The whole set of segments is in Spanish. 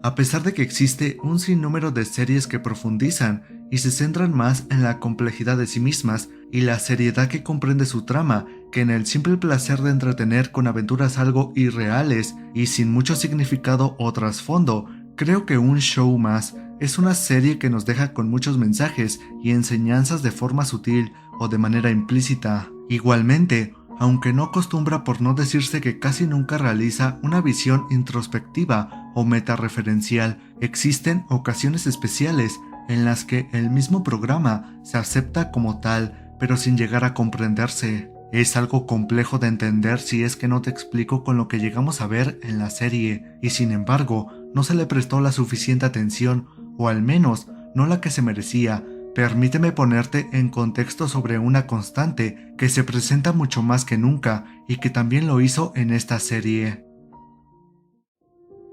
A pesar de que existe un sinnúmero de series que profundizan y se centran más en la complejidad de sí mismas y la seriedad que comprende su trama, que en el simple placer de entretener con aventuras algo irreales y sin mucho significado o trasfondo, creo que Un Show Más es una serie que nos deja con muchos mensajes y enseñanzas de forma sutil o de manera implícita. Igualmente, aunque no acostumbra, por no decirse que casi nunca realiza una visión introspectiva o metareferencial, existen ocasiones especiales en las que el mismo programa se acepta como tal, pero sin llegar a comprenderse. Es algo complejo de entender si es que no te explico con lo que llegamos a ver en la serie, y sin embargo, no se le prestó la suficiente atención, o al menos no la que se merecía. Permíteme ponerte en contexto sobre una constante que se presenta mucho más que nunca y que también lo hizo en esta serie.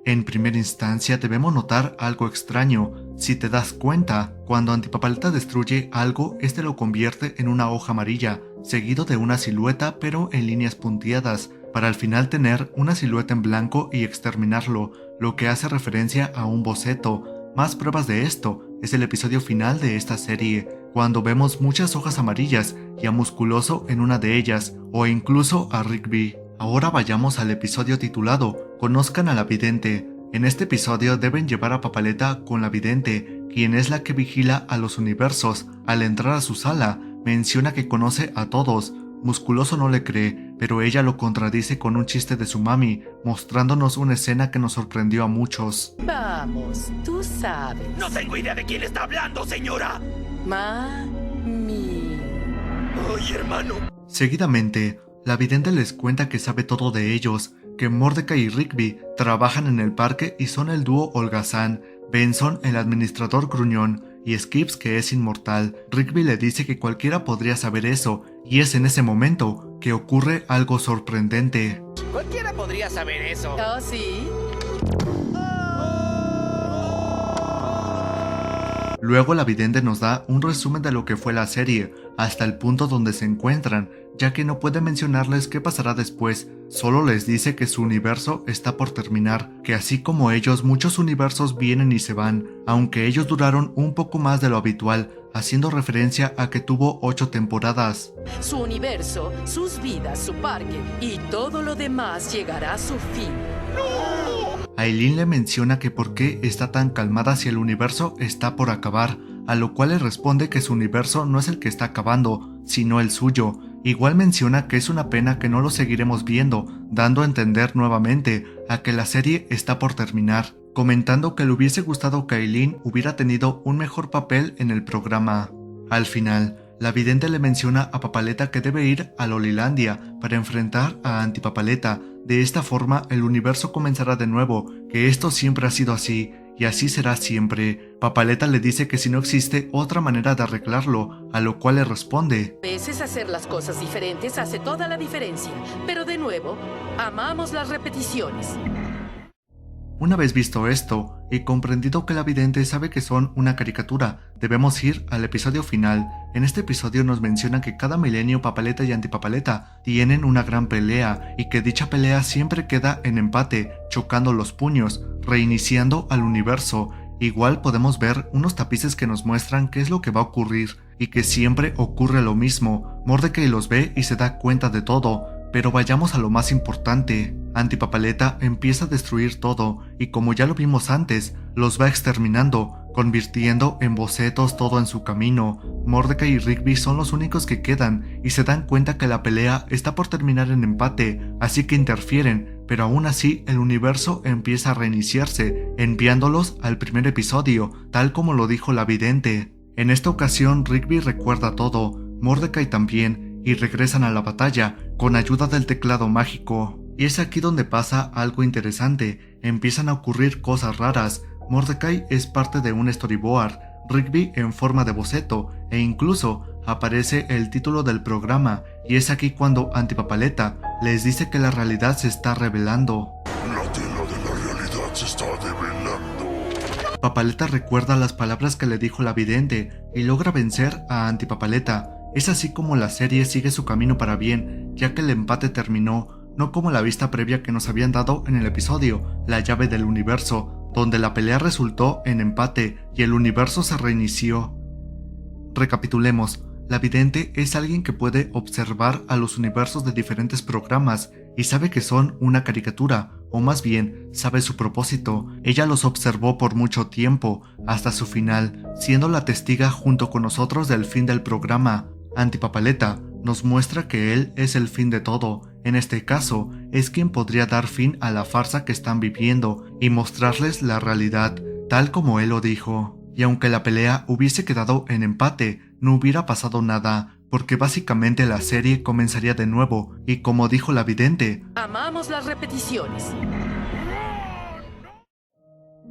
En primera instancia debemos notar algo extraño. Si te das cuenta, cuando Antipapaleta destruye algo, este lo convierte en una hoja amarilla, seguido de una silueta pero en líneas punteadas, para al final tener una silueta en blanco y exterminarlo, lo que hace referencia a un boceto. Más pruebas de esto es el episodio final de esta serie, cuando vemos muchas hojas amarillas y a Musculoso en una de ellas, o incluso a Rigby. Ahora vayamos al episodio titulado Conozcan a la Vidente. En este episodio deben llevar a Papaleta con la Vidente, quien es la que vigila a los universos. Al entrar a su sala, menciona que conoce a todos. Musculoso no le cree, pero ella lo contradice con un chiste de su mami, mostrándonos una escena que nos sorprendió a muchos. Vamos, tú sabes. No tengo idea de quién está hablando, señora. Mami. Ay, hermano. Seguidamente, la vidente les cuenta que sabe todo de ellos, que Mordecai y Rigby trabajan en el parque y son el dúo holgazán, Benson el administrador gruñón y Skips que es inmortal. Rigby le dice que cualquiera podría saber eso, y es en ese momento que ocurre algo sorprendente. Cualquiera podría saber eso. ¿Oh, sí? Luego la vidente nos da un resumen de lo que fue la serie, hasta el punto donde se encuentran, ya que no puede mencionarles qué pasará después, solo les dice que su universo está por terminar, que así como ellos muchos universos vienen y se van, aunque ellos duraron un poco más de lo habitual, haciendo referencia a que tuvo 8 temporadas. Su universo, sus vidas, su parque y todo lo demás llegará a su fin. Aileen le menciona que por qué está tan calmada si el universo está por acabar, a lo cual le responde que su universo no es el que está acabando, sino el suyo. Igual menciona que es una pena que no lo seguiremos viendo, dando a entender nuevamente a que la serie está por terminar, comentando que le hubiese gustado que Aileen hubiera tenido un mejor papel en el programa. Al final, la vidente le menciona a Papaleta que debe ir a Lolilandia para enfrentar a Antipapaleta. De esta forma el universo comenzará de nuevo, que esto siempre ha sido así, y así será siempre. Papaleta le dice que si no existe otra manera de arreglarlo, a lo cual le responde: A veces hacer las cosas diferentes hace toda la diferencia, pero de nuevo, amamos las repeticiones. Una vez visto esto, y comprendido que la vidente sabe que son una caricatura, debemos ir al episodio final. En este episodio nos mencionan que cada milenio Papaleta y Antipapaleta tienen una gran pelea, y que dicha pelea siempre queda en empate, chocando los puños, reiniciando al universo. Igual podemos ver unos tapices que nos muestran qué es lo que va a ocurrir, y que siempre ocurre lo mismo. Mordecai los ve y se da cuenta de todo. Pero vayamos a lo más importante. Antipapaleta empieza a destruir todo, y como ya lo vimos antes, los va exterminando, convirtiendo en bocetos todo en su camino. Mordecai y Rigby son los únicos que quedan, y se dan cuenta que la pelea está por terminar en empate, así que interfieren, pero aún así el universo empieza a reiniciarse, enviándolos al primer episodio, tal como lo dijo la vidente. En esta ocasión Rigby recuerda todo, Mordecai también, y regresan a la batalla con ayuda del teclado mágico. Y es aquí donde pasa algo interesante, empiezan a ocurrir cosas raras. Mordecai es parte de un storyboard, Rigby en forma de boceto, e incluso aparece el título del programa, y es aquí cuando Antipapaleta les dice que la realidad se está revelando. La tela de la realidad se está develando. Papaleta recuerda las palabras que le dijo la vidente y logra vencer a Antipapaleta. Es así como la serie sigue su camino para bien, ya que el empate terminó, no como la vista previa que nos habían dado en el episodio La llave del universo, donde la pelea resultó en empate y el universo se reinició. Recapitulemos. La vidente es alguien que puede observar a los universos de diferentes programas y sabe que son una caricatura, o más bien, sabe su propósito. Ella los observó por mucho tiempo, hasta su final, siendo la testiga junto con nosotros del fin del programa. Antipapaleta nos muestra que él es el fin de todo. En este caso, es quien podría dar fin a la farsa que están viviendo y mostrarles la realidad, tal como él lo dijo. Y aunque la pelea hubiese quedado en empate, no hubiera pasado nada, porque básicamente la serie comenzaría de nuevo, y como dijo la vidente, amamos las repeticiones.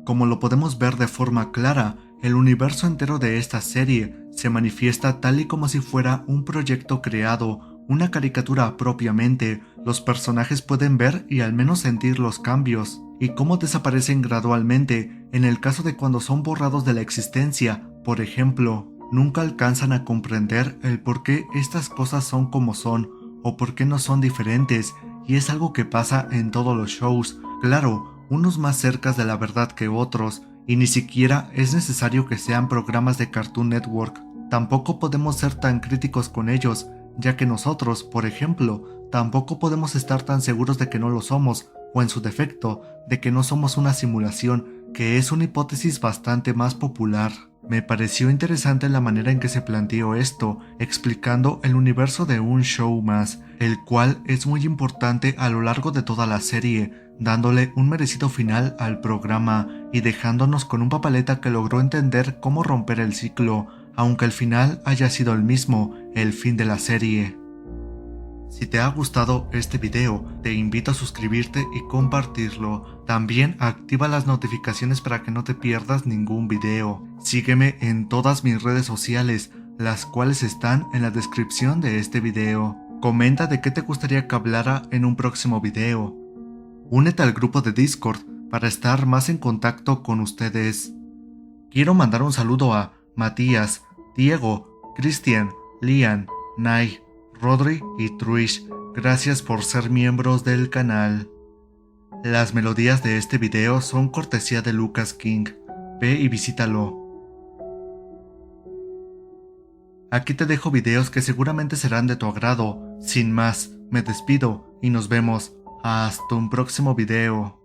Como lo podemos ver de forma clara, el universo entero de esta serie se manifiesta tal y como si fuera un proyecto creado, una caricatura propiamente. Los personajes pueden ver y al menos sentir los cambios, y cómo desaparecen gradualmente en el caso de cuando son borrados de la existencia. Por ejemplo, nunca alcanzan a comprender el por qué estas cosas son como son, o por qué no son diferentes, y es algo que pasa en todos los shows. Claro, unos más cercas de la verdad que otros, y ni siquiera es necesario que sean programas de Cartoon Network. Tampoco podemos ser tan críticos con ellos, ya que nosotros, por ejemplo, tampoco podemos estar tan seguros de que no lo somos, o en su defecto, de que no somos una simulación, que es una hipótesis bastante más popular. Me pareció interesante la manera en que se planteó esto, explicando el universo de un show más, el cual es muy importante a lo largo de toda la serie, dándole un merecido final al programa y dejándonos con un papaleta que logró entender cómo romper el ciclo, aunque el final haya sido el mismo, el fin de la serie. Si te ha gustado este video, te invito a suscribirte y compartirlo. También activa las notificaciones para que no te pierdas ningún video. Sígueme en todas mis redes sociales, las cuales están en la descripción de este video. Comenta de qué te gustaría que hablara en un próximo video. Únete al grupo de Discord para estar más en contacto con ustedes. Quiero mandar un saludo a Matías, Diego, Cristian, Lian, Nai, Rodri y Trish. Gracias por ser miembros del canal. Las melodías de este video son cortesía de Lucas King. Ve y visítalo. Aquí te dejo videos que seguramente serán de tu agrado. Sin más, me despido y nos vemos hasta un próximo video.